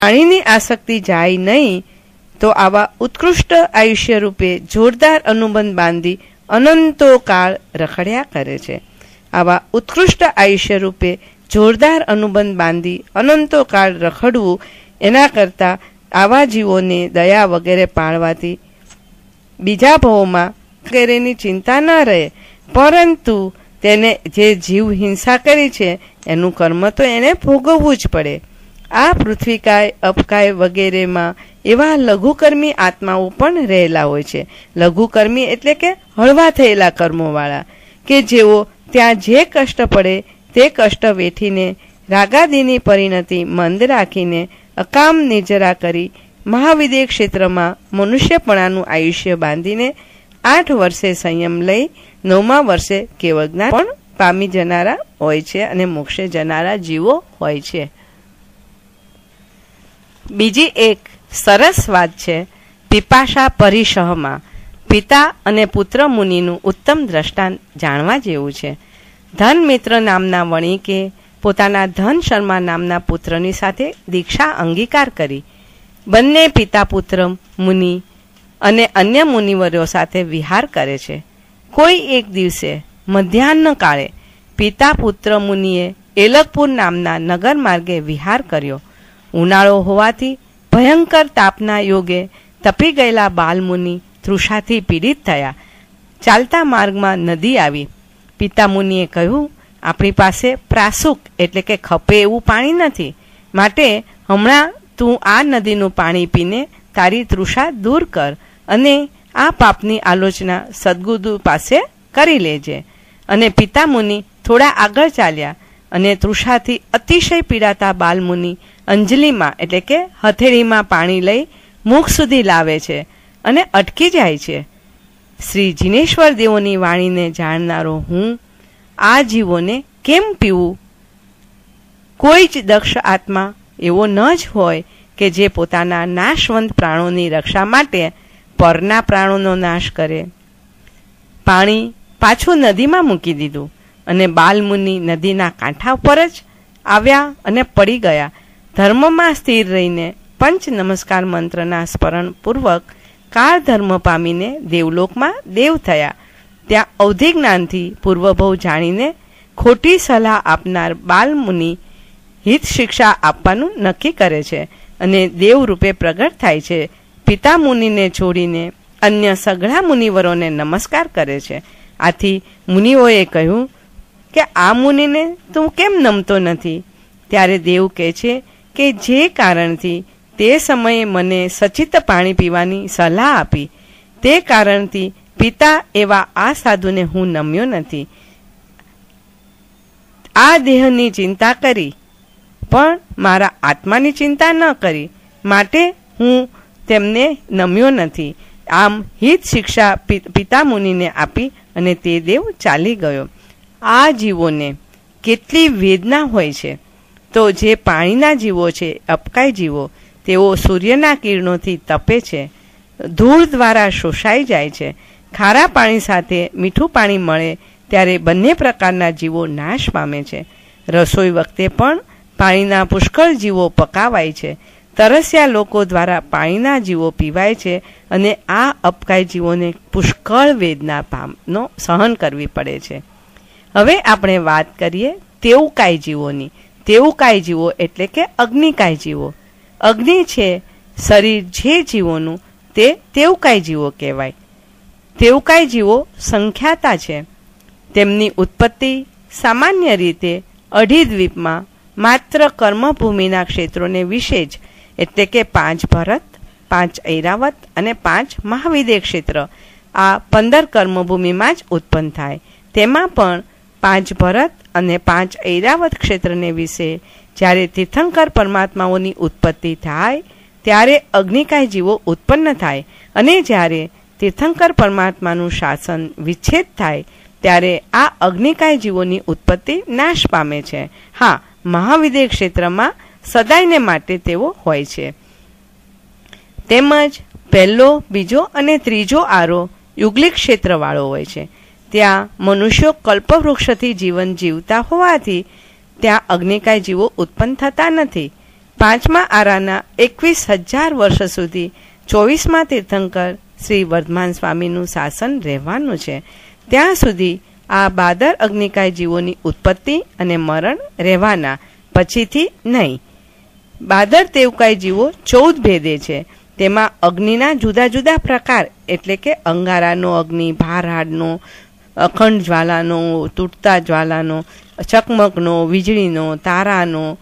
પાણીની આસક્તિ જાય નહીં તો આવા ઉત્કૃષ્ટ આયુષ્ય રૂપે જોરદાર અનુબંધ બાંધી અનંતો કાળ રખડ્યા કરે છે. આવા ઉત્કૃષ્ટ આયુષ્ય રૂપે જોરદાર અનુબંધ બાંધી અનંતો કાળ રખડવું એના કરતાં આવા જીવોને દયા વગેરે પાળવાથી બીજા ભવોમાં વગેરેની ચિંતા ન રહે, પરંતુ તેને જે જીવ હિંસા કરી છે એનું કર્મ તો એને ભોગવવું જ પડે. આ પૃથ્વીકાય અપકાય વગેરેમાં એવા લઘુકર્મી આત્માઓ પણ રહેલા હોય છે. લઘુકર્મી એટલે કે હળવા થયેલા કર્મોવાળા, કે જેઓ ત્યાં જે કષ્ટ પડે તે કષ્ટ વેઠીને રાગાદીની પરિણતિ મંદ રાખીને અકામ નિર્જરા કરી મહાવિદેહ ક્ષેત્રમાં મનુષ્યપણાનું આયુષ્ય બાંધીને 8 વર્ષે સંયમ લઈ 9મા વર્ષે કેવળ જ્ઞાન પણ પામી જનારા હોય છે અને મોક્ષે જનારા જીવો હોય છે. બીજી એક સરસ વાત છે પિપાશા પરિશહમાં પિતા અને પુત્ર મુનિનું ઉત્તમ દ્રષ્ટાંત જાણવા જેવું છે. ધનમિત્ર નામના વણિકે પોતાના ધન શર્મા નામના પુત્રની સાથે દીક્ષા અંગીકાર કરી. બંને પિતા પુત્ર મુનિ અને અન્ય મુનિવર્યો સાથે વિહાર કરે છે. કોઈ એક દિવસે મધ્યાહ્ન કાળે પિતા પુત્ર મુનિએ એલકપુર નામના નગર માર્ગે વિહાર કર્યો. ઉનાળો હોવાથી ભયંકર તાપના યોગે તપી ગયેલા બાલમુનિ તૃષાથી પીડિત થયા. ચાલતા માર્ગમાં નદી આવી. પિતા મુનિએ કહ્યું, આપણી પાસે પ્રાસુક એટલે કે ખપે એવું પાણી નથી, માટે હમણાં તું આ નદીનું પાણી પીને તારી તૃષા દૂર કર અને આ પાપની આલોચના સદગુરુ પાસે કરી લેજે. અને પિતા મુનિ થોડા આગળ ચાલ્યા અને તૃષાથી અતિશય પીડાતા બાલમુનિ અંજલિમાં એટલે કે હથેળીમાં પાણી લઈ મુખ સુધી લાવે છે અને અટકી જાય છે. શ્રી જિનેશ્વર દેવોની વાણીને જાણનારો હું આ જીવોને કેમ પીવું? કોઈ જ દક્ષ આત્મા એવો ન જ હોય કે જે પોતાના નાશવંત પ્રાણોની રક્ષા માટે પરના પ્રાણોનો નાશ કરે. પાણી પાછું નદીમાં મૂકી દીધું અને બાલમુનિ નદીના કાંઠા પર જ આવ્યા અને પડી ગયા. ધર્મમાં સ્થિર રહીને પંચ નમસ્કાર મંત્રના સ્મરણ પૂર્વક કાળ ધર્મ પામીને દેવલોકમાં દેવ થયા. ત્યાં અવધિ જ્ઞાનથી પૂર્વભવ જાણીને ખોટી સલાહ આપનાર બાલમુનિ હિત શિક્ષા આપવાનું નક્કી કરે છે અને દેવ રૂપે પ્રગટ થાય છે. પિતા મુનિને છોડીને અન્ય સઘળા મુનિવરોને નમસ્કાર કરે છે. આથી મુનિઓએ કહ્યું કે આ મુનિને તું કેમ નમતો નથી? ત્યારે દેવ કહે છે કે જે કારણથી તે સમયે મને સચિત પાણી પીવાની સલાહ આપી તે કારણથી પિતા એવા આ સાધુને હું નમ્યો નથી. આ દેહની ચિંતા કરી પણ મારા આત્માની ચિંતા ન કરી, માટે હું તેમને નમ્યો નથી. આમ હિત શિક્ષા પિતા મુનિને આપી અને તે દેવ ચાલી ગયો. આ જીવોને કેટલી વેદના હોય છે! તો જે પાણીના જીવો છે, અપકાય જીવો, તેઓ સૂર્યના કિરણોથી તપે છે, ધૂળ દ્વારા શોષાઈ જાય છે. ખારા પાણી સાથે મીઠું પાણી મળે ત્યારે બંને પ્રકારના જીવો નાશ પામે છે. રસોઈ વખતે પણ પાણીના પુષ્કળ જીવો પકાવાય છે. તરસ્યા લોકો દ્વારા પાણીના જીવો પીવાય છે અને આ અપકાય જીવોને પુષ્કળ વેદના સહન કરવી પડે છે. હવે આપણે વાત કરીએ તેવુકાય જીવોની. તેવુકાય જીવો એટલે કે અગ્નિકાય જીવો. અગ્નિ છે શરીર જે જીવોનું, તે તેવુકાય જીવો કહેવાય. તેવુકાય જીવો સંખ્યાતા છે. તેમની ઉત્પત્તિ સામાન્ય રીતે અઢી દ્વીપમાં માત્ર કર્મભૂમિના ક્ષેત્રોને વિશે જ એટલે કે 5 ભરત, 5 ઐરાવત અને 5 મહાવિદેહ ક્ષેત્ર, આ 15 કર્મભૂમિમાં જ ઉત્પન્ન થાય. તેમાં પણ 5 ભરત અને 5 ઐરાવત ક્ષેત્રને વિશે જ્યારે તીર્થંકર પરમાત્માઓની ઉત્પત્તિ થાય ત્યારે અગ્નિકાય જીવો ઉત્પન્ન થાય અને જ્યારે તીર્થંકર પરમાત્માનું શાસન વિચ્છેદ થાય ત્યારે આ અગ્નિકાય જીવોની ઉત્પત્તિ નાશ પામે છે. હા, મહાવિદેહ ક્ષેત્રમાં સદાયને માટે તેઓ હોય છે. તેમજ પહેલો, બીજો અને ત્રીજો આરો યુગલિક ક્ષેત્રવાળો હોય છે. ત્યાં મનુષ્યો કલ્પવૃક્ષથી જીવન જીવતા હોવાથી ત્યાં અગ્નિકાય જીવો ઉત્પન્ન થતા નથી. 5મા આરાના 21,000 વર્ષ સુધી 24મા તીર્થંકર શ્રી વર્ધમાન સ્વામીનું શાસન રહેવાનું છે. ત્યાં સુધી આ બાદર અગ્નિકાય જીવોની ઉત્પત્તિ અને મરણ રહેવાના, પછીથી નહીં. બાદર તેવકાય જીવો 14 ભેદે છે. તેમાં અગ્નિના જુદા જુદા પ્રકાર એટલે કે અંગારાનો અગ્નિ, ભારહાડનો, અખંડ જ્વાલાનો, તૂટતા જ્વાલાનો, ચકમકનો, વીજળીનો, તારાનો,